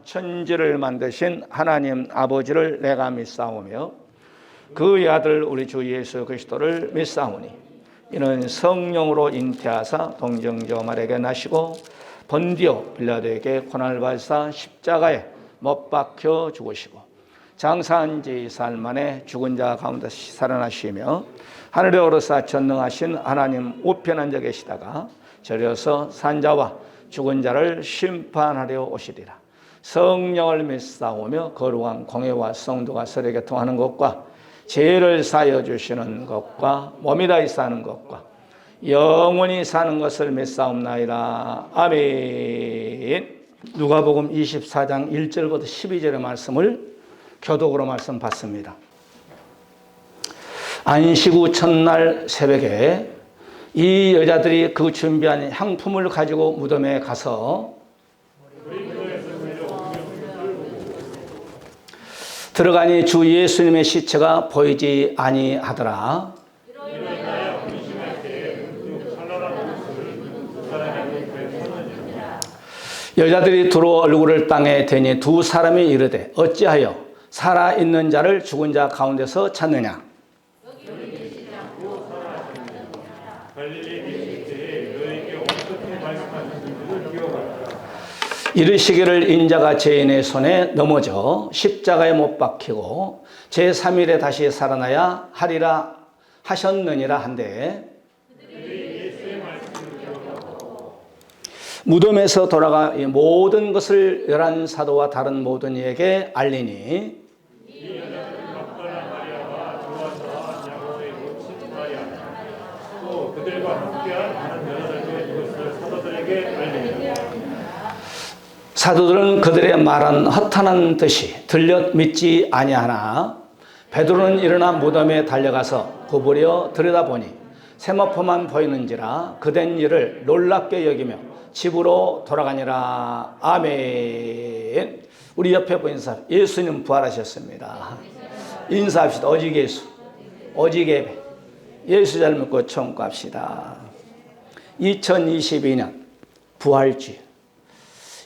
천지를 만드신 하나님 아버지를 내가 믿사오며 그의 아들 우리 주 예수 그리스도를 믿사오니 이는 성령으로 잉태하사 동정녀 마리아에게 나시고 본디오 빌라도에게 고난을 받으사 십자가에 못 박혀 죽으시고 장사한 지 4일 만에 죽은 자 가운데 살아나시며 하늘에 오르사 전능하신 하나님 우편 앉아 계시다가 저려서 산자와 죽은 자를 심판하려 오시리라. 성령을 믿사오며 거룩한 공회와 성도가 서로 교통하는 것과 죄를 사하여 주시는 것과 몸이 다히 사는 것과 영원히 사는 것을 믿사옵나이다. 아멘. 누가복음 24장 1절부터 12절의 말씀을 교독으로 말씀 받습니다. 안식 후 첫날 새벽에 이 여자들이 그 준비한 향품을 가지고 무덤에 가서 들어가니 주 예수님의 시체가 보이지 아니하더라. 여자들이 두루 얼굴을 땅에 대니 두 사람이 이르되 어찌하여 살아있는 자를 죽은 자 가운데서 찾느냐. 이르시기를 인자가 죄인의 손에 넘어져 십자가에 못 박히고 제3일에 다시 살아나야 하리라 하셨느니라 한데 무덤에서 돌아가 이 모든 것을 11사도와 다른 모든 이에게 알리니 사도들은 그들의 말한 허탄한 듯이 들려 믿지 아니하나 베드로는 일어나 무덤에 달려가서 굽으려 들여다보니 세마포만 보이는지라 그된 일을 놀랍게 여기며 집으로 돌아가니라. 아멘. 우리 옆에 보이는 사람 예수님 부활하셨습니다. 인사합시다. 오직 예수, 오직 예배. 예수 잘 믿고 청구합시다. 2022년 부활주일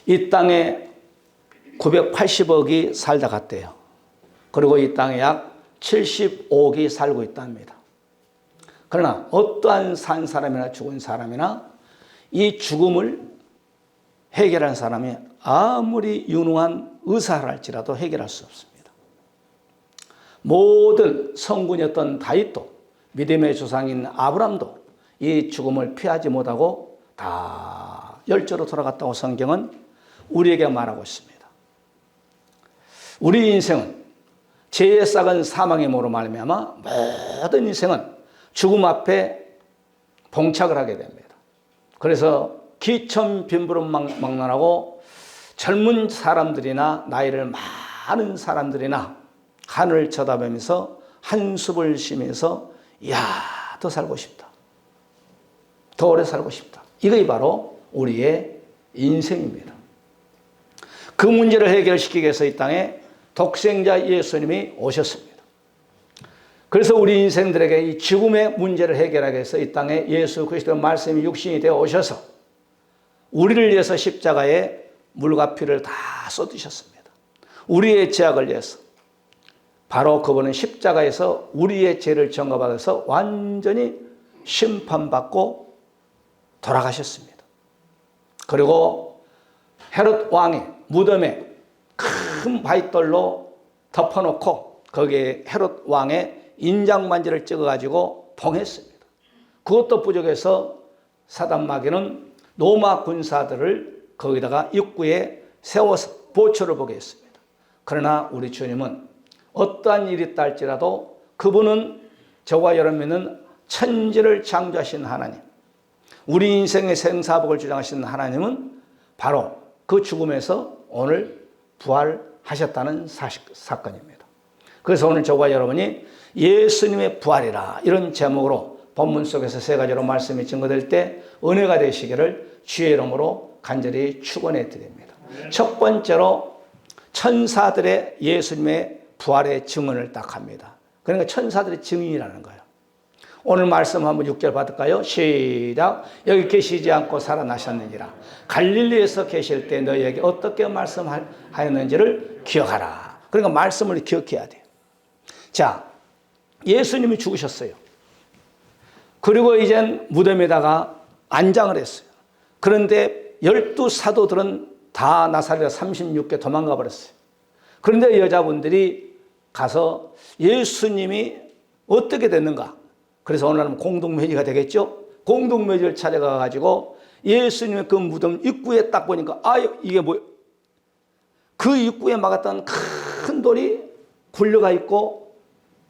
이 땅에 980억이 살다 갔대요. 그리고 이 땅에 약 75억이 살고 있답니다. 그러나 어떠한 산 사람이나 죽은 사람이나 이 죽음을 해결한 사람이 아무리 유능한 의사랄지라도 해결할 수 없습니다. 모든 성군이었던 다윗도 믿음의 조상인 아브람도 이 죽음을 피하지 못하고 다 열조로 돌아갔다고 성경은 우리에게 말하고 있습니다. 우리 인생은 죄의 싹은 사망의 모로 말미암아 모든 인생은 죽음 앞에 봉착을 하게 됩니다. 그래서 기천 빈부름막론하고 젊은 사람들이나 나이를 많은 사람들이나 하늘을 쳐다보면서 한숨을 쉬면서 이야 더 살고 싶다. 더 오래 살고 싶다. 이것이 바로 우리의 인생입니다. 그 문제를 해결시키기 위해서 이 땅에 독생자 예수님이 오셨습니다. 그래서 우리 인생들에게 이 죽음의 문제를 해결하기 위해서 이 땅에 예수 그리스도의 말씀이 육신이 되어 오셔서 우리를 위해서 십자가에 물과 피를 다 쏟으셨습니다. 우리의 죄악을 위해서. 바로 그분은 십자가에서 우리의 죄를 전가받아서 완전히 심판받고 돌아가셨습니다. 그리고 헤롯 왕의 무덤에 큰 바위돌로 덮어놓고 거기에 헤롯 왕의 인장반지를 찍어가지고 봉했습니다. 그것도 부족해서 사단 마귀는 로마 군사들을 거기다가 입구에 세워서 보초를 보게 했습니다. 그러나 우리 주님은 어떠한 일이 있다 할지라도 그분은 저와 여러분은 천지를 창조하신 하나님, 우리 인생의 생사복을 주장하시는 하나님은 바로 그 죽음에서 오늘 부활하셨다는 사건입니다. 그래서 오늘 저와 여러분이 예수님의 부활이라 이런 제목으로 본문 속에서 세 가지로 말씀이 증거될 때 은혜가 되시기를 주의 이름으로 간절히 축원해 드립니다. 첫 번째로 천사들의 예수님의 부활의 증언을 딱 합니다. 그러니까 천사들의 증인이라는 거예요. 오늘 말씀 한번 6절 받을까요? 시작. 여기 계시지 않고 살아나셨느니라. 갈릴리에서 계실 때 너희에게 어떻게 말씀하였는지를 기억하라. 그러니까 말씀을 기억해야 돼요. 자, 예수님이 죽으셨어요. 그리고 이젠 무덤에다가 안장을 했어요. 그런데 12사도들은 다 나사렛 36개 도망가 버렸어요. 그런데 여자분들이 가서 예수님이 어떻게 됐는가? 그래서 오늘은 공동묘지가 되겠죠? 공동묘지를 찾아가가지고 예수님의 그 무덤 입구에 딱 보니까 이게 뭐예요? 그 입구에 막았던 큰 돌이 굴려가 있고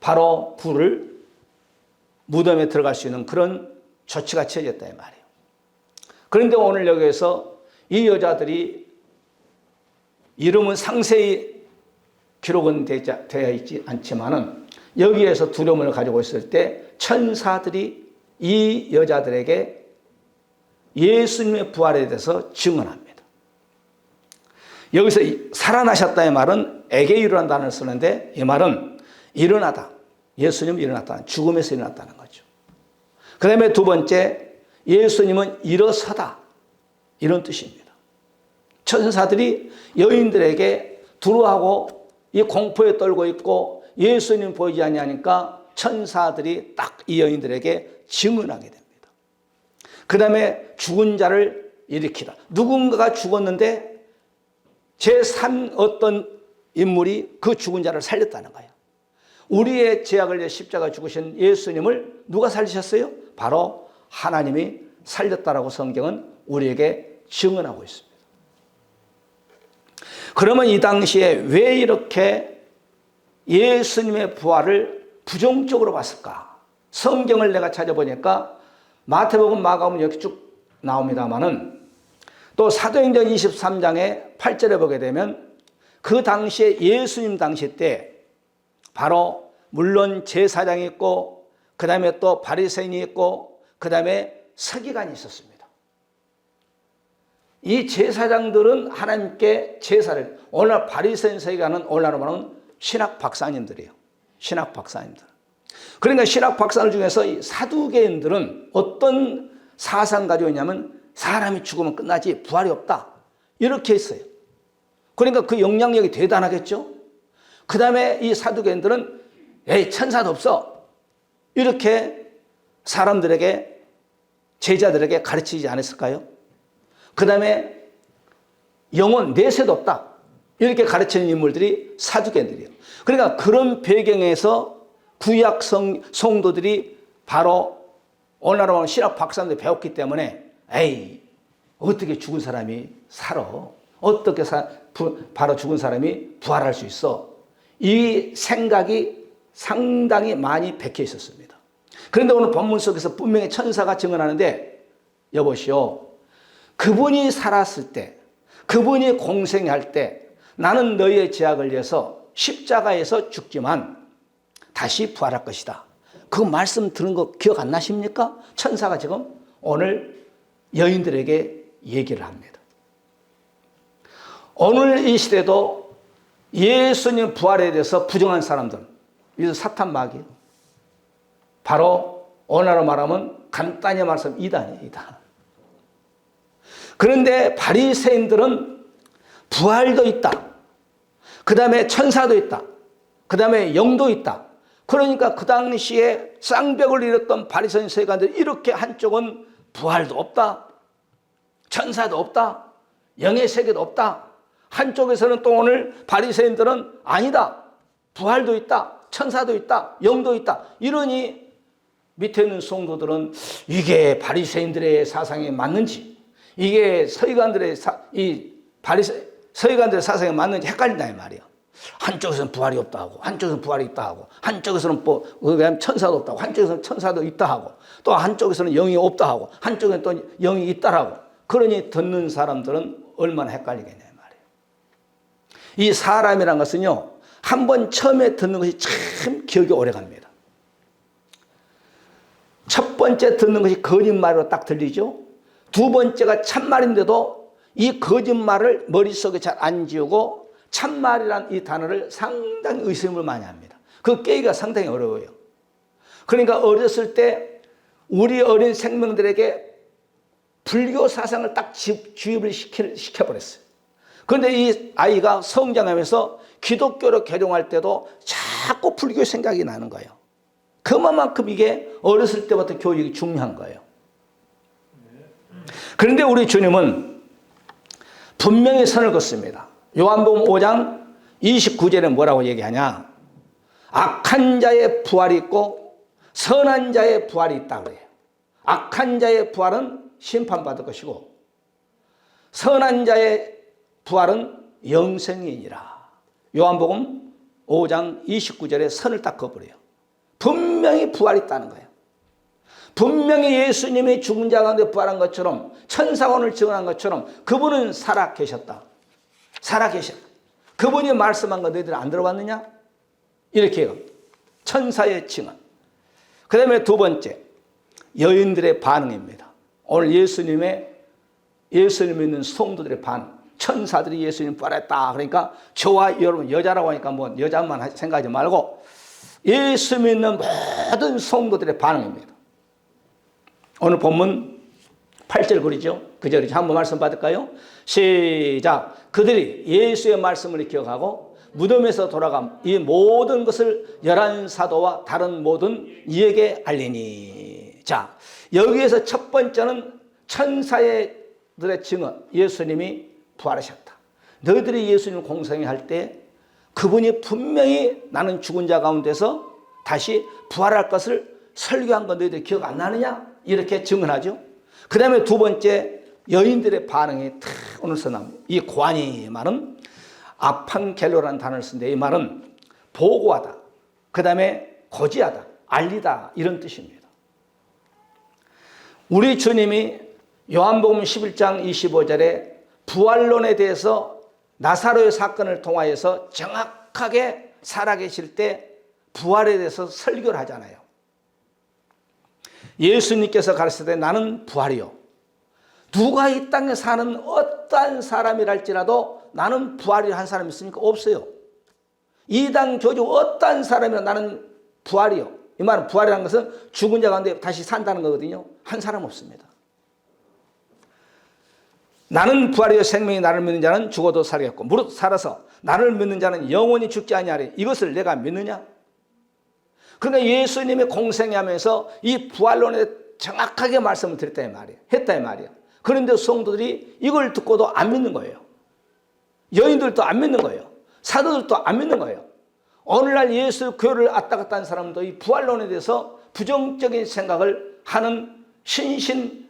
바로 불을 무덤에 들어갈 수 있는 그런 조치가 취해졌다 이 말이에요. 그런데 오늘 여기에서 이 여자들이 이름은 상세히 기록은 되어 있지 않지만은 여기에서 두려움을 가지고 있을 때 천사들이 이 여자들에게 예수님의 부활에 대해서 증언합니다. 여기서 살아나셨다의 말은 에게 일어난 단어를 쓰는데 이 말은 일어나다. 예수님은 일어났다. 죽음에서 일어났다는 거죠. 그 다음에 두 번째, 예수님은 일어서다. 이런 뜻입니다. 천사들이 여인들에게 두려워하고 이 공포에 떨고 있고 예수님 보이지 않냐니까 천사들이 딱 이 여인들에게 증언하게 됩니다. 그 다음에 죽은 자를 일으키다. 누군가가 죽었는데 제3 어떤 인물이 그 죽은 자를 살렸다는 거예요. 우리의 죄악을 위해 십자가 죽으신 예수님을 누가 살리셨어요? 바로 하나님이 살렸다라고 성경은 우리에게 증언하고 있습니다. 그러면 이 당시에 왜 이렇게 예수님의 부활을 부정적으로 봤을까? 성경을 내가 찾아보니까 마태복음, 마가복음 이렇게 쭉 나옵니다만은 또 사도행전 23장의 8절에 보게 되면 그 당시에 예수님 당시 때 바로 물론 제사장이 있고 그 다음에 또 바리새인이 있고 그 다음에 서기관이 있었습니다. 이 제사장들은 하나님께 제사를, 오늘날 바리새인 서기관은 오늘날로 말하면 신학 박사님들이에요. 신학 박사님들. 그러니까 신학 박사들 중에서 이 사두개인들은 어떤 사상 가지고 있냐면 사람이 죽으면 끝나지 부활이 없다. 이렇게 했어요. 그러니까 그 영향력이 대단하겠죠. 그 다음에 이 사두개인들은 천사도 없어. 이렇게 사람들에게, 제자들에게 가르치지 않았을까요? 그 다음에 영혼, 내세도 없다. 이렇게 가르치는 인물들이 사두개인들이에요. 그러니까 그런 배경에서 구약 성도들이 바로 오늘날로 보면 신학 박사님들 배웠기 때문에 어떻게 죽은 사람이 살아? 어떻게 바로 죽은 사람이 부활할 수 있어? 이 생각이 상당히 많이 박혀 있었습니다. 그런데 오늘 본문 속에서 분명히 천사가 증언하는데 여보시오, 그분이 살았을 때, 그분이 공생할 때 나는 너희의 죄악을 위해서 십자가에서 죽지만 다시 부활할 것이다. 그 말씀 들은 거 기억 안 나십니까? 천사가 지금 오늘 여인들에게 얘기를 합니다. 오늘 이 시대도 예수님 부활에 대해서 부정한 사람들, 이들 사탄 마귀, 바로 오늘날로 말하면 간단히 말하면 이단이에요. 이단. 그런데 바리새인들은 부활도 있다. 그 다음에 천사도 있다. 그 다음에 영도 있다. 그러니까 그 당시에 쌍벽을 이뤘던 바리새인 서기관들 이렇게 한쪽은 부활도 없다. 천사도 없다. 영의 세계도 없다. 한쪽에서는 또 오늘 바리새인들은 아니다. 부활도 있다. 천사도 있다. 영도 있다. 이러니 밑에 있는 성도들은 이게 바리새인들의 사상에 맞는지, 이게 서기관들의 서기관들의 사상에 맞는지 헷갈린다 이 말이에요. 한쪽에서는 부활이 없다 하고, 한쪽에서는 부활이 있다 하고, 한쪽에서는 천사도 없다 하고, 한쪽에서는 천사도 있다 하고, 또 한쪽에서는 영이 없다 하고, 한쪽에는 또 영이 있다 하고. 그러니 듣는 사람들은 얼마나 헷갈리겠냐 이 말이에요. 이 사람이란 것은요, 한번 처음에 듣는 것이 참 기억이 오래 갑니다. 첫 번째 듣는 것이 거짓말로 딱 들리죠. 두 번째가 참말인데도 이 거짓말을 머릿속에 잘 안 지우고 참말이란 이 단어를 상당히 의심을 많이 합니다. 그 깨기가 상당히 어려워요. 그러니까 어렸을 때 우리 어린 생명들에게 불교 사상을 딱 주입을 시켜버렸어요. 그런데 이 아이가 성장하면서 기독교로 개종할 때도 자꾸 불교 생각이 나는 거예요. 그만큼 이게 어렸을 때부터 교육이 중요한 거예요. 그런데 우리 주님은 분명히 선을 긋습니다. 요한복음 5장 29절에 뭐라고 얘기하냐? 악한 자의 부활이 있고 선한 자의 부활이 있다 그래요. 악한 자의 부활은 심판받을 것이고 선한 자의 부활은 영생이니라. 요한복음 5장 29절에 선을 딱 그어버려요. 분명히 부활이 있다는 거예요. 분명히 예수님이 죽은 자 가운데 부활한 것처럼 천사원을 증언한 것처럼 그분은 살아계셨다. 살아계셨다. 그분이 말씀한 거 너희들 안 들어봤느냐? 이렇게 해요. 천사의 증언. 그 다음에 두 번째, 여인들의 반응입니다. 오늘 예수님 믿는 성도들의 반응. 천사들이 예수님 부활했다. 그러니까 저와 여러분 여자라고 하니까 뭐 여자만 생각하지 말고 예수 믿는 모든 성도들의 반응입니다. 오늘 본문 8절 그리죠? 그 절이죠. 한번 말씀 받을까요? 시작. 그들이 예수의 말씀을 기억하고 무덤에서 돌아감 이 모든 것을 11사도와 다른 모든 이에게 알리니. 자, 여기에서 첫 번째는 천사들의 증언. 예수님이 부활하셨다. 너희들이 예수님 공생할 때 그분이 분명히 나는 죽은 자 가운데서 다시 부활할 것을 설교한 건 너희들 기억 안 나느냐? 이렇게 증언하죠. 그 다음에 두 번째 여인들의 반응이 탁 오늘서 나옵니다. 이 고안이 말은 아판겔로라는 단어를 쓴데 이 말은 보고하다. 그 다음에 고지하다. 알리다. 이런 뜻입니다. 우리 주님이 요한복음 11장 25절에 부활론에 대해서 나사로의 사건을 통하여서 정확하게 살아계실 때 부활에 대해서 설교를 하잖아요. 예수님께서 가르치되 나는 부활이요. 누가 이 땅에 사는 어떠한 사람이랄지라도 나는 부활이라 한 사람이 있습니까? 없어요. 이 당 교주 어떠한 사람이라 나는 부활이요. 이 말은 부활이라는 것은 죽은 자 가운데 다시 산다는 거거든요. 한 사람 없습니다. 나는 부활이요 생명이 나를 믿는 자는 죽어도 살겠고 무릇 살아서 나를 믿는 자는 영원히 죽지 아니하리. 이것을 내가 믿느냐? 그러니까 예수님의 공생하면서 이 부활론에 정확하게 말씀을 드렸다 이 말이에요. 했다 이 말이에요. 그런데 성도들이 이걸 듣고도 안 믿는 거예요. 여인들도 안 믿는 거예요. 사도들도 안 믿는 거예요. 오늘날 예수 교회를 왔다 갔다 하는 사람도 이 부활론에 대해서 부정적인 생각을 하는 신신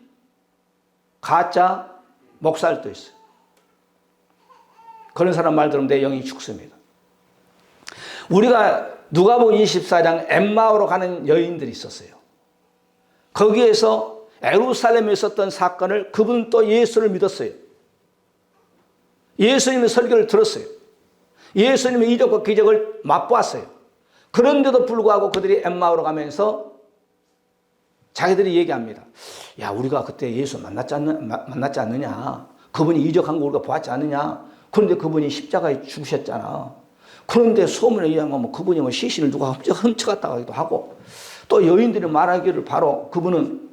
가짜 목사들도 있어요. 그런 사람 말 들으면 내 영이 죽습니다. 우리가 누가복음 24장 엠마오로 가는 여인들이 있었어요. 거기에서 예루살렘에 있었던 사건을 그분은 또 예수를 믿었어요. 예수님의 설교를 들었어요. 예수님의 이적과 기적을 맛보았어요. 그런데도 불구하고 그들이 엠마오로 가면서 자기들이 얘기합니다. 야, 우리가 그때 예수 만났지 않느냐? 그분이 이적한 거 우리가 보았지 않느냐? 그런데 그분이 십자가에 죽으셨잖아. 그런데 소문에 의하면 그분이 시신을 누가 훔쳐갔다 하기도 하고 또 여인들이 말하기를 바로 그분은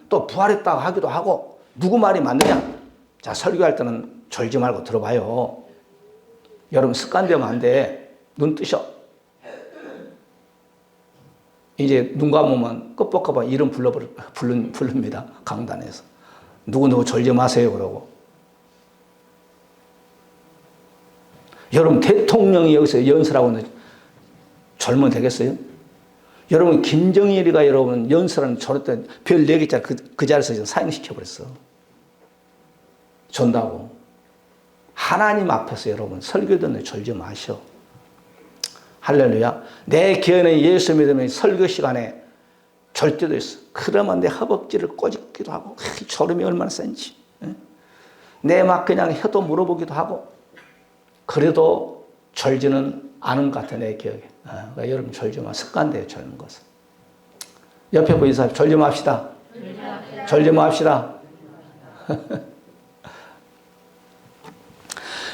또 부활했다고 하기도 하고 누구 말이 맞느냐? 자, 설교할 때는 졸지 말고 들어봐요. 여러분 습관되면 안 돼. 눈 뜨셔. 이제 눈 감으면 끄뻑끄뻑 이름 부릅니다. 강단에서. 누구 졸지 마세요 그러고. 여러분 대통령이 여기서 연설하고 졸면 되겠어요? 여러분 김정일이가 여러분 연설하는 저랬더니 별 4개짜리 그 자리에서 사형시켜버렸어. 존다고. 하나님 앞에서 여러분 설교 듣는 졸지 마셔. 할렐루야. 내 기회는 예수 믿으면 설교 시간에 졸 때도 있어. 그러면 내 허벅지를 꼬집기도 하고 졸음이 얼마나 센지. 내 막 그냥 혀도 물어보기도 하고 그래도 졸지는 않은 것 같아 내 기억에. 그러니까 여러분 졸지 마. 습관돼요 졸는 것은. 옆에 보이는 사람 졸지 맙시다. 졸지 맙시다.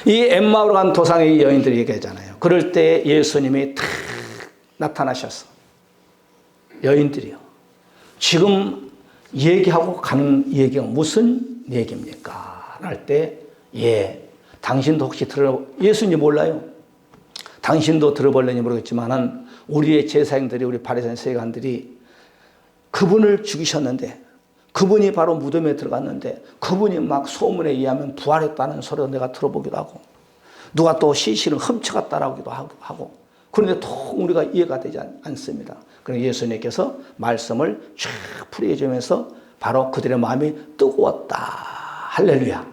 이 엠마오로 간 도상의 여인들이 얘기하잖아요. 그럴 때 예수님이 탁 나타나셨어. 여인들이요. 지금 얘기하고 가는 얘기가 무슨 얘기입니까? 할 때, 당신도 혹시 예수님 몰라요? 당신도 들어볼려니 모르겠지만은 우리의 제사장들이, 우리 바리새인 서기관들이 그분을 죽이셨는데, 그분이 바로 무덤에 들어갔는데, 그분이 막 소문에 의하면 부활했다는 소리를 내가 들어보기도 하고, 누가 또 시신을 훔쳐갔다라고도 하고, 그런데 통 우리가 이해가 되지 않습니다. 그래서 예수님께서 말씀을 쫙 풀이해주면서 바로 그들의 마음이 뜨거웠다. 할렐루야.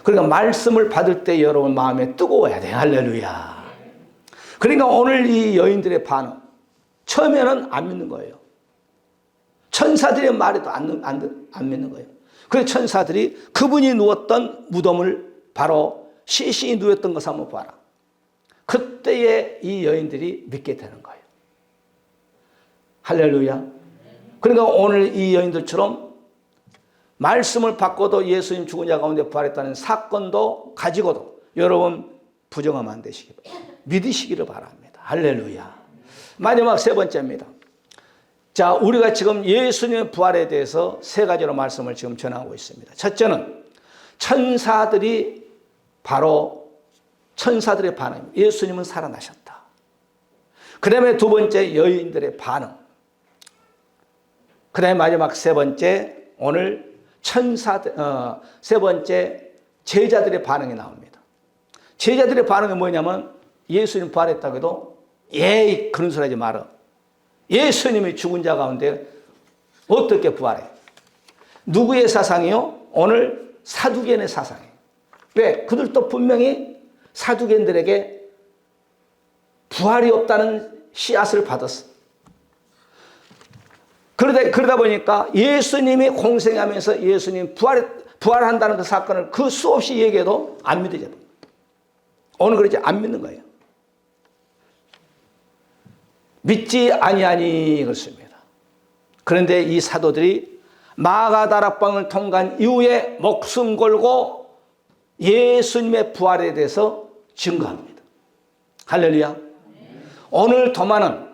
그러니까 말씀을 받을 때 여러분 마음에 뜨거워야 돼. 할렐루야. 그러니까 오늘 이 여인들의 반응, 처음에는 안 믿는 거예요. 천사들의 말에도 안 믿는 거예요. 그래서 천사들이 그분이 누웠던 무덤을, 바로 시신이 누웠던 것을 한번 봐라. 그때에 이 여인들이 믿게 되는 거예요. 할렐루야. 그러니까 오늘 이 여인들처럼 말씀을 받고도 예수님 죽은 자 가운데 부활했다는 사건도 가지고도 여러분 부정하면 안 되시기 바랍니다. 믿으시기를 바랍니다. 할렐루야. 마지막 세 번째입니다. 자, 우리가 지금 예수님의 부활에 대해서 세 가지로 말씀을 지금 전하고 있습니다. 첫째는 천사들이 바로 천사들의 반응입니다. 예수님은 살아나셨다. 그 다음에 두 번째 여인들의 반응. 그 다음에 마지막 세 번째 오늘 세 번째 제자들의 반응이 나옵니다. 제자들의 반응이 뭐냐면 예수님 부활했다고 해도 그런 소리 하지 마라. 예수님이 죽은 자 가운데 어떻게 부활해? 누구의 사상이요? 오늘 사두개인의 사상이에요. 왜? 그들도 분명히 사두개인들에게 부활이 없다는 씨앗을 받았어. 그러다 보니까 예수님이 공생하면서 예수님 부활한다는 그 사건을 그 수없이 얘기해도 안 믿어져요. 오늘 그러지 안 믿는 거예요. 믿지 아니하니 그렇습니다. 그런데 이 사도들이 마가다락방을 통과한 이후에 목숨 걸고 예수님의 부활에 대해서 증거합니다. 할렐루야. 오늘 도마는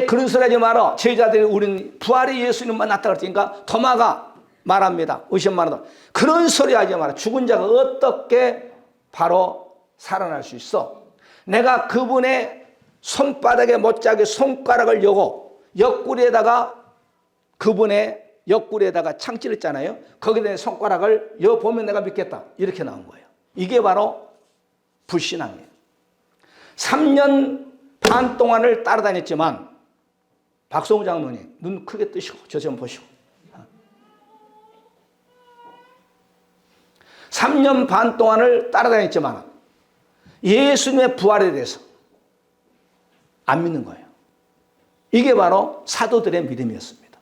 그런 소리 하지 마라. 제자들이 우리는 부활의 예수님만 나타날 테니까 도마가 말합니다. 의심만하다. 그런 소리 하지 마라. 죽은 자가 어떻게 바로 살아날 수 있어? 내가 그분의 손바닥에 못자게 손가락을 여고 옆구리에다가 그분의 옆구리에다가 창질을 했잖아요. 거기에 대한 손가락을 여보면 내가 믿겠다. 이렇게 나온 거예요. 이게 바로 불신앙이에요. 3년 반 동안을 따라다녔지만 박성우 장로님 눈 크게 뜨시고 저 좀 보시고 3년 반 동안을 따라다녔지만 예수님의 부활에 대해서 안 믿는 거예요. 이게 바로 사도들의 믿음이었습니다.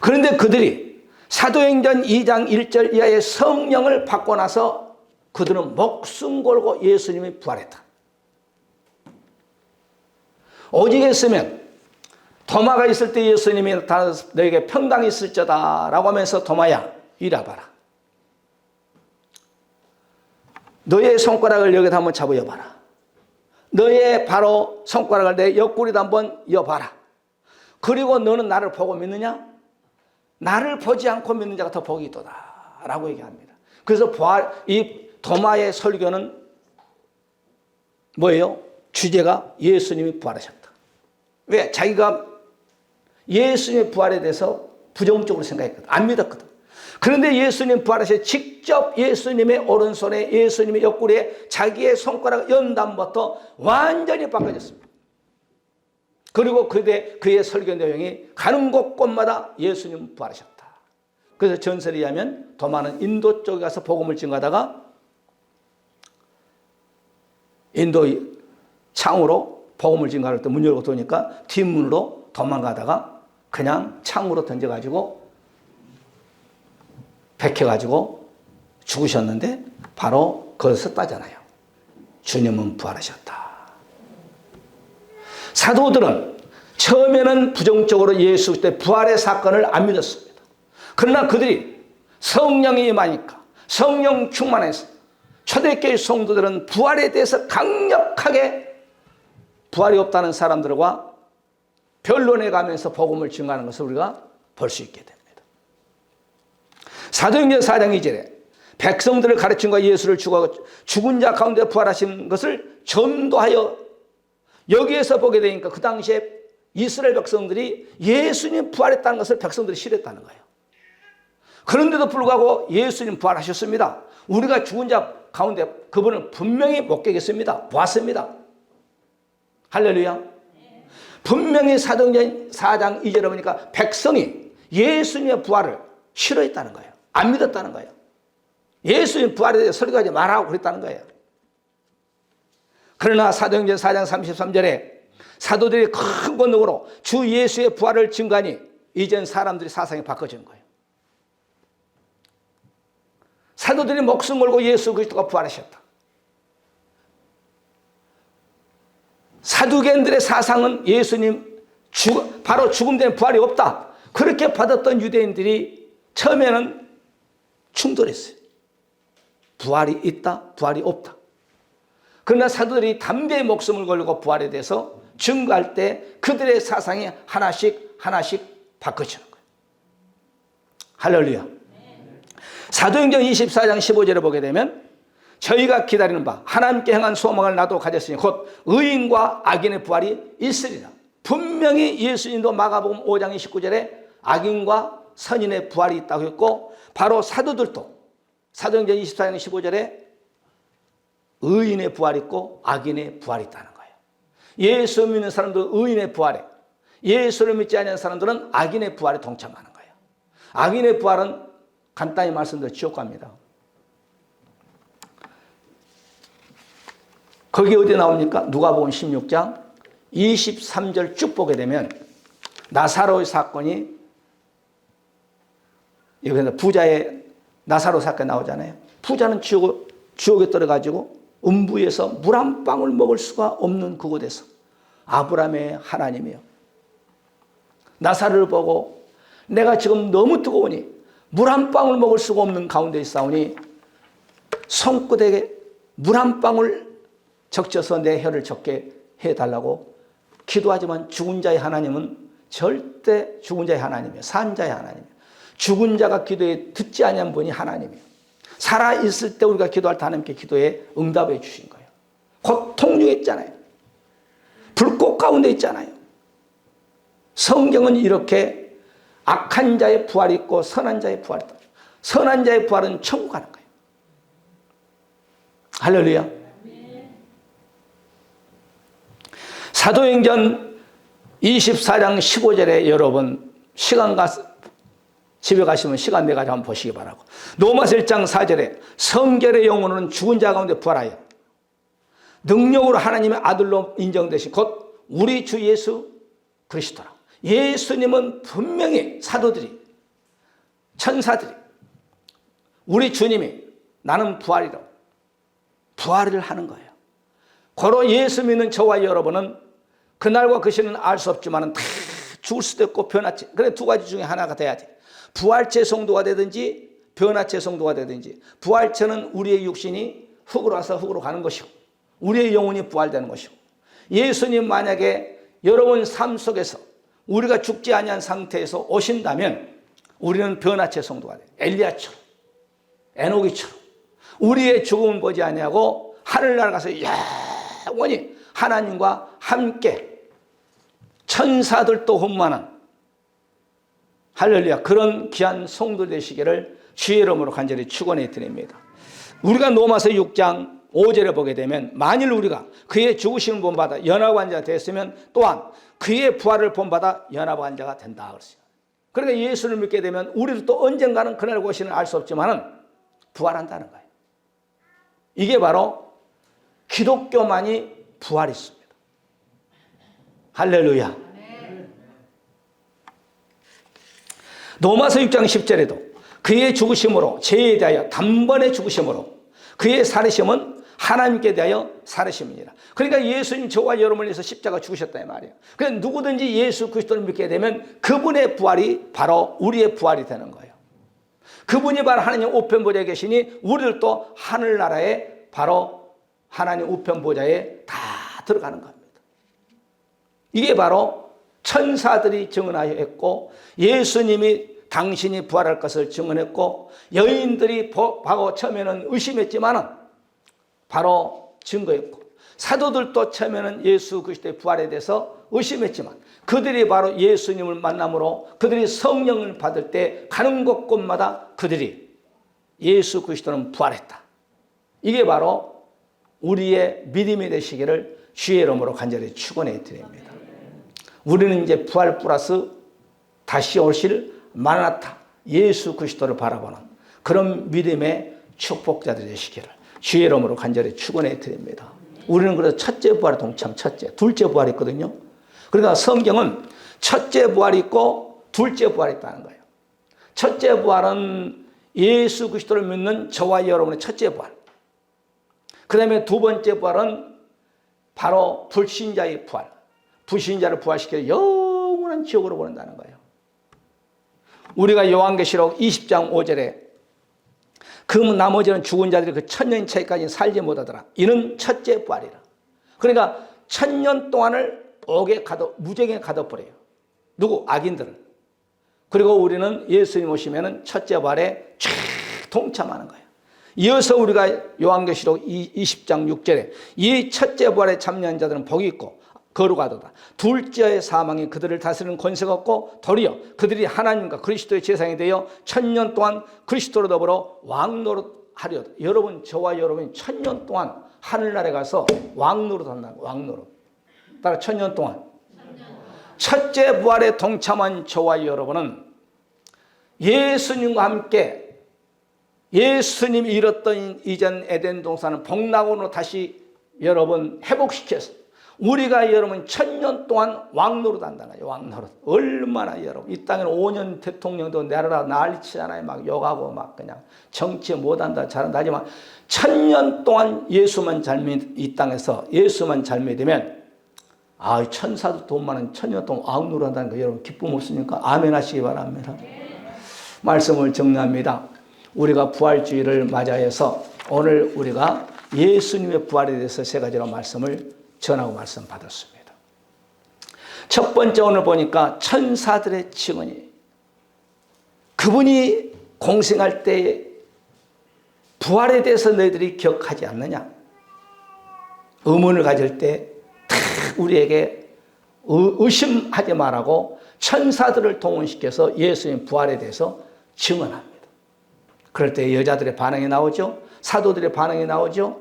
그런데 그들이 사도행전 2장 1절 이하의 성령을 받고 나서 그들은 목숨 걸고 예수님이 부활했다. 오직 했으면 도마가 있을 때 예수님이 나타나서 너에게 평강이 있을지어다 라고 하면서 도마야 이리 와봐라. 너의 손가락을 여기다 한번 잡아봐라. 너의 바로 손가락을 내 옆구리도 한번 여봐라. 그리고 너는 나를 보고 믿느냐? 나를 보지 않고 믿는 자가 더 복이 있도다 라고 얘기합니다. 그래서 이 도마의 설교는 뭐예요? 주제가 예수님이 부활하셨다. 왜? 자기가 예수님의 부활에 대해서 부정적으로 생각했거든. 안 믿었거든. 그런데 예수님 부활하셔서 직접 예수님의 오른손에 예수님의 옆구리에 자기의 손가락 연 다음부터 완전히 바꿔졌습니다. 그리고 그의 설교 내용이 가는 곳곳마다 예수님 부활하셨다. 그래서 전설에 의하면 도마는 인도 쪽에 가서 복음을 증거하다가 인도 창으로 복음을 증거할 때 문 열고 도니까 뒷문으로 도망가다가 그냥 창으로 던져가지고 백혀가지고 죽으셨는데 바로 거기서 따잖아요. 주님은 부활하셨다. 사도들은 처음에는 부정적으로 예수 때 부활의 사건을 안 믿었습니다. 그러나 그들이 성령이 임하니까 성령 충만해서 초대교회 성도들은 부활에 대해서 강력하게 부활이 없다는 사람들과 변론해 가면서 복음을 증거하는 것을 우리가 볼 수 있게 됩니다. 사도행전 4장 2절에 백성들을 가르친 과 예수를 죽은 자 가운데 부활하신 것을 전도하여, 여기에서 보게 되니까 그 당시에 이스라엘 백성들이 예수님 부활했다는 것을 백성들이 싫어했다는 거예요. 그런데도 불구하고 예수님 부활하셨습니다. 우리가 죽은 자 가운데 그분을 분명히 목격했습니다. 보았습니다. 할렐루야. 분명히 사도행전 4장 2절에 보니까 백성이 예수님의 부활을 싫어했다는 거예요. 안 믿었다는 거예요. 예수님 부활에 대해 설교하지 말라고 그랬다는 거예요. 그러나 사도행전 4장 33절에 사도들이 큰 권능으로 주 예수의 부활을 증거하니 이젠 사람들이 사상이 바꿔진 거예요. 사도들이 목숨 걸고 예수 그리스도가 부활하셨다. 사두개인들의 사상은 예수님 바로 죽음 된 부활이 없다. 그렇게 받았던 유대인들이 처음에는 충돌했어요. 부활이 있다, 부활이 없다. 그러나 사도들이 담대히 목숨을 걸고 부활에 대해서 증거할 때 그들의 사상이 하나씩 바꿔지는 거예요. 할렐루야. 사도행전 24장 15절에 보게 되면 저희가 기다리는 바 하나님께 향한 소망을 나도 가졌으니 곧 의인과 악인의 부활이 있으리라. 분명히 예수님도 마가복음 5장 29절에 악인과 선인의 부활이 있다고 했고, 바로 사도들도 사도행전 24장 15절에 의인의 부활이 있고 악인의 부활이 있다는 거예요. 예수 믿는 사람들은 의인의 부활에, 예수를 믿지 않는 사람들은 악인의 부활에 동참하는 거예요. 악인의 부활은 간단히 말씀드려 지옥 갑니다. 거기 어디 나옵니까? 누가복음 16장 23절 쭉 보게 되면 나사로의 사건이, 여기서 부자의 나사로 사건이 나오잖아요. 부자는 지옥에 떨어가지고 음부에서 물 한 방울 먹을 수가 없는 그곳에서 아브라함의 하나님이요, 나사로를 보고 내가 지금 너무 뜨거우니 물 한 방울 먹을 수가 없는 가운데 있사오니 손끝에 물 한 방울 적셔서 내 혀를 적게 해달라고 기도하지만 죽은 자의 하나님은 절대 죽은 자의 하나님이에요. 산 자의 하나님이에요. 죽은 자가 기도에 듣지 아니한 분이 하나님이에요. 살아있을 때 우리가 기도할 때 하나님께 기도에 응답해 주신 거예요. 고통 중에 있잖아요. 불꽃 가운데 있잖아요. 성경은 이렇게 악한 자의 부활이 있고 선한 자의 부활이 있다. 선한 자의 부활은 천국 가는 거예요. 할렐루야. 사도행전 24장 15절에 여러분 집에 가시면 시간 내가지고 한번 보시기 바라고, 로마서 1장 4절에 성결의 영혼은 죽은 자 가운데 부활하여 능력으로 하나님의 아들로 인정되신 곧 우리 주 예수 그리스도라. 예수님은 분명히 사도들이, 천사들이, 우리 주님이 나는 부활이라고 부활을 하는 거예요. 고로 예수 믿는 저와 여러분은 그날과 그 시는 알 수 없지만 다 죽을 수도 있고 변화체, 그래 두 가지 중에 하나가 돼야지. 부활체 성도가 되든지 변화체 성도가 되든지. 부활체는 우리의 육신이 흙으로 와서 흙으로 가는 것이고 우리의 영혼이 부활되는 것이고, 예수님 만약에 여러분 삶 속에서 우리가 죽지 아니한 상태에서 오신다면 우리는 변화체 성도가 돼요. 엘리야처럼, 에녹이처럼 우리의 죽음을 보지 아니하고 하늘나라 가서 영원히 하나님과 함께 천사들도 혼만한, 할렐루야, 그런 귀한 성도 되시기를 주의 이름으로 간절히 축원해 드립니다. 우리가 로마서 6장 5절에 보게 되면 만일 우리가 그의 죽으심을 본받아 연합한 자가 됐으면 또한 그의 부활을 본받아 연합한 자가 된다 그랬어요. 그러니까 예수를 믿게 되면 우리도 또 언젠가는 그날 오시는 알 수 없지만은 부활한다는 거예요. 이게 바로 기독교만이 부활이 있습니다. 할렐루야. 로마서 6장 10절에도 그의 죽으심으로 죄에 대하여 단번에 죽으심으로 그의 살으심은 하나님께 대하여 살으심이니라. 그러니까 예수님 저와 여러분을 위해서 십자가 죽으셨다 이 말이에요. 그래서 누구든지 예수 그리스도를 믿게 되면 그분의 부활이 바로 우리의 부활이 되는 거예요. 그분이 바로 하나님 우편 보좌에 계시니 우리들도 하늘나라에 바로 하나님 우편 보좌에 다 들어가는 겁니다. 이게 바로 천사들이 증언하여 했고 예수님이 당신이 부활할 것을 증언했고 여인들이 보고 처음에는 의심했지만은 바로 증거했고 사도들도 처음에는 예수 그리스도의 부활에 대해서 의심했지만 그들이 바로 예수님을 만남으로 그들이 성령을 받을 때 가는 곳곳마다 그들이 예수 그리스도는 부활했다. 이게 바로 우리의 믿음이 되시기를 주의 이름으로 간절히 축원해 드립니다. 우리는 이제 부활 플러스 다시 오실 마라나타 예수 그리스도를 바라보는 그런 믿음의 축복자들이 되시기를 주의 이름으로 간절히 축원해 드립니다. 우리는 그래서 첫째 부활에 동참, 첫째, 둘째 부활이 있거든요. 그러니까 성경은 첫째 부활이 있고 둘째 부활이 있다는 거예요. 첫째 부활은 예수 그리스도를 믿는 저와 여러분의 첫째 부활. 그 다음에 두 번째 부활은 바로 불신자의 부활. 불신자를 부활시켜 영원한 지옥으로 보낸다는 거예요. 우리가 요한계시록 20장 5절에 그 나머지는 죽은 자들이 그 천년 차이까지 살지 못하더라. 이는 첫째 부활이라. 그러니까 천년 동안을 무정에 가둬버려요. 누구? 악인들을. 그리고 우리는 예수님 오시면은 첫째 부활에 쫙 동참하는 거예요. 이어서 우리가 요한계시록 20장 6절에 이 첫째 부활에 참여한 자들은 복이 있고 거룩하도다. 둘째의 사망이 그들을 다스리는 권세가 없고 도리어 그들이 하나님과 그리스도의 제사장이 되어 천년 동안 그리스도로 더불어 왕노릇하려. 여러분, 저와 여러분이 천년 동안 하늘나라에 가서 왕노릇한다. 왕노릇. 따라 천년 동안. 첫째 부활에 동참한 저와 여러분은 예수님과 함께 예수님이 이뤘던 이전 에덴 동산을 복락원으로 다시 여러분 회복시켜서 우리가 여러분 천년 동안 왕노릇 한다는 거예요. 왕노릇. 얼마나 여러분 이 땅에는 5년 대통령도 내려라 난리치잖아요. 막 욕하고 막 그냥 정치 못한다 잘한다 하지만 천년 동안 예수만 잘 이 땅에서 예수만 잘 믿으면 천사도 돈 많은 천년 동안 왕노릇 한다는 거 여러분 기쁨 없습니까? 아멘 하시기 바랍니다. 말씀을 정리합니다. 우리가 부활주의를 맞이해서 오늘 우리가 예수님의 부활에 대해서 세 가지로 말씀을 전하고 말씀 받았습니다. 첫 번째 오늘 보니까 천사들의 증언이 그분이 공생할 때 부활에 대해서 너희들이 기억하지 않느냐? 의문을 가질 때 우리에게 의심하지 말라고 천사들을 동원시켜서 예수님 부활에 대해서 증언합니다. 그럴 때 여자들의 반응이 나오죠. 사도들의 반응이 나오죠.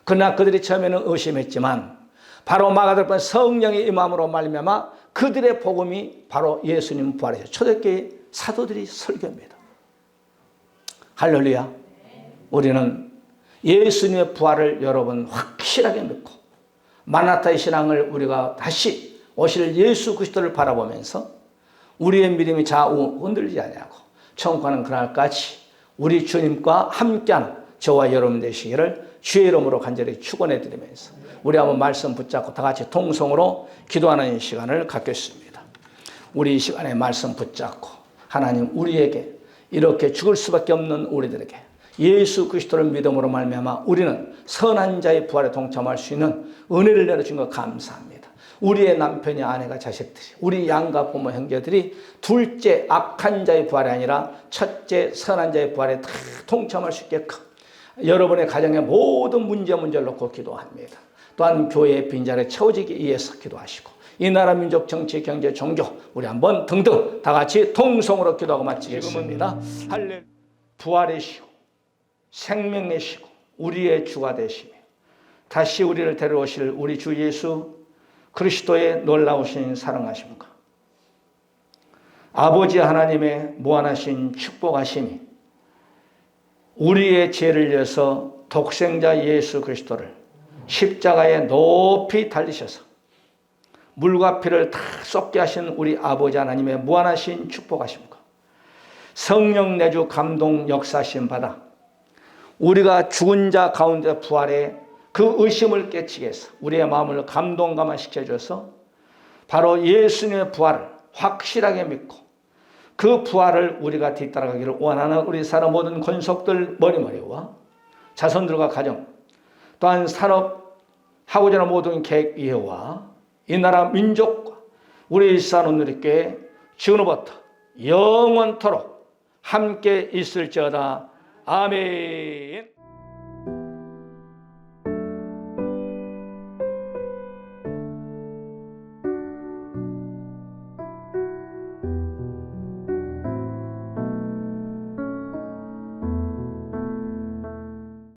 그러나 그들이 처음에는 의심했지만 바로 마가들은 성령의 임함으로 말미암아 그들의 복음이 바로 예수님 부활이죠. 초대교회 사도들이 설교입니다. 할렐루야. 우리는 예수님의 부활을 여러분 확실하게 믿고 마나타의 신앙을 우리가 다시 오실 예수 그리스도를 바라보면서 우리의 믿음이 좌우 흔들리지 않냐고 천국 가는 그날까지 우리 주님과 함께하는 저와 여러분 되시기를 주의 이름으로 간절히 축원해 드리면서 우리 한번 말씀 붙잡고 다 같이 통성으로 기도하는 시간을 갖겠습니다. 우리 이 시간에 말씀 붙잡고 하나님 우리에게 이렇게 죽을 수밖에 없는 우리들에게 예수 그리스도를 믿음으로 말미암아 우리는 선한 자의 부활에 동참할 수 있는 은혜를 내려준 것 감사합니다. 우리의 남편이 아내가 자식들이 우리 양가 부모 형제들이 둘째 악한 자의 부활이 아니라 첫째 선한 자의 부활에 다 동참할 수 있게끔 여러분의 가정의 모든 문제를 놓고 기도합니다. 또한 교회의 빈자리에 채워지기 위해서 기도하시고 이 나라 민족 정치 경제 종교 우리 한번 등등 다 같이 통성으로 기도하고 마치겠습니다. 할렐루야. 부활이시고 생명이시고 우리의 주가 되시며 다시 우리를 데려오실 우리 주 예수 그리스도의 놀라우신 사랑하심과 아버지 하나님의 무한하신 축복하심이 우리의 죄를 위해서 독생자 예수 그리스도를 십자가에 높이 달리셔서 물과 피를 다 쏟게 하신 우리 아버지 하나님의 무한하신 축복하심과 성령 내주 감동 역사하심 받아 우리가 죽은 자 가운데 부활해 그 의심을 깨치게 해서 우리의 마음을 감동감화시켜줘서 바로 예수님의 부활을 확실하게 믿고 그 부활을 우리가 뒤따라가기를 원하는 우리 사람 모든 권속들 머리머리와 자손들과 가정 또한 산업하고자 하는 모든 계획 이해와 이 나라 민족과 우리 일산오늘교회 지금부터 영원토록 함께 있을지어다. 아멘.